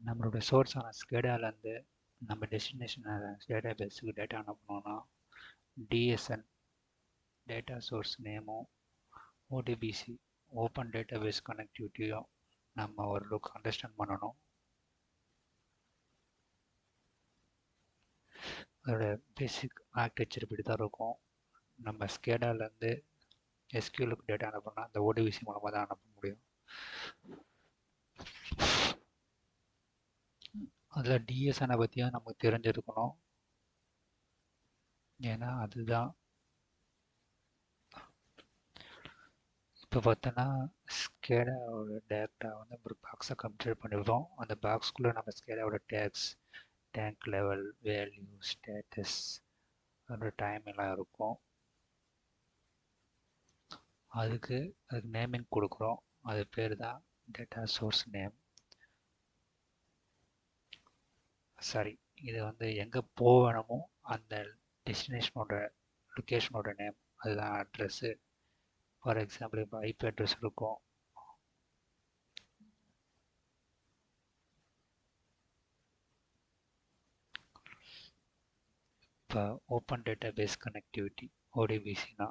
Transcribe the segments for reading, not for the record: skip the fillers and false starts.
நம்மளோட சோர்ஸான ஸ்கேடாலேருந்து நம்ம டெஸ்டினேஷன் டேட்டா பேஸுக்கு டேட்டா அனுப்பணும்னா டிஎஸ்என் டேட்டா சோர்ஸ் நேமும் ஓடிபிசி ஓப்பன் டேட்டாபேஸ் கனெக்டிவிட்டியும் நம்ம ஓரளவுக்கு அண்டர்ஸ்டாண்ட் பண்ணணும். அதோட பேசிக் ஆர்கிடெக்சர் இப்படி தான் இருக்கும். நம்ம ஸ்கேடாலேருந்து எஸ்கியூலுக்கு டேட்டா அனுப்பணும்னா அந்த ஓடிபிசி மூலமாக தான் அனுப்ப முடியும். அதில் டிஎஸ்எனை பற்றியும் நமக்கு தெரிஞ்சிருக்கணும். ஏன்னா அதுதான் இப்போ பார்த்தோன்னா ஸ்கேடாவோட டேட்டா வந்து ஒரு பாக்ஸை கம்ப்யூட் பண்ணிவிடுறோம். அந்த பாக்ஸ்குள்ளே நம்ம ஸ்கேடாவோட tags, tank level, value, status, அதோட டைம் எல்லாம் இருக்கும். அதுக்கு நேமிங் கொடுக்குறோம். அது பேர் தான் டேட்டா சோர்ஸ் நேம். சாரி, இது வந்து எங்கே போகணுமோ அந்த டெஸ்டினேஷனோட லொக்கேஷனோட நேம், அதுதான் அட்ரெஸ்ஸு. ஃபார் எக்ஸாம்பிள் இப்போ ஐபி அட்ரஸ் இருக்கும். இப்போ ஓப்பன் டேட்டாபேஸ் கனெக்டிவிட்டி ஓடிபிசினா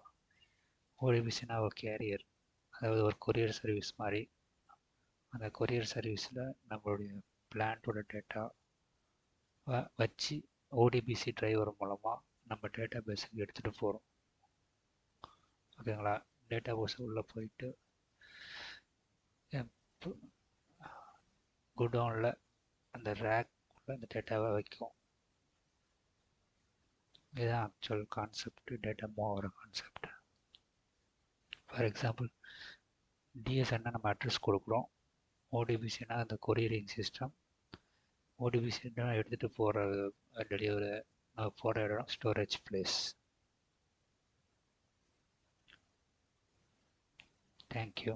ஒரு கேரியர், அதாவது ஒரு கொரியர் சர்வீஸ் மாதிரி. அந்த கொரியர் சர்வீஸில் நம்மளுடைய பிளான்ட்டோட டேட்டா வச்சு ஓடிபிசி டிரைவர் மூலமாக நம்ம டேட்டா பேஸுக்கு எடுத்துகிட்டு போகிறோம். ஓகேங்களா? டேட்டா பேஸ் உள்ளே போயிட்டு குடோனில் அந்த ரேக்குள்ளே அந்த டேட்டாவை வைக்கும். இதுதான் ஆக்சுவல் கான்செப்ட், டேட்டா மூவ் ஆகிற கான்செப்ட். ஃபார் எக்ஸாம்பிள் டிஎஸ்என்னா நம்ம அட்ரஸ் கொடுக்குறோம். ஓடிபிசினா அந்த கொரியரிங் சிஸ்டம். ஓடிபிசினா எடுத்துகிட்டு போகிற டெலிவரி போகிற இடம் ஸ்டோரேஜ் பிளேஸ். தேங்க்யூ.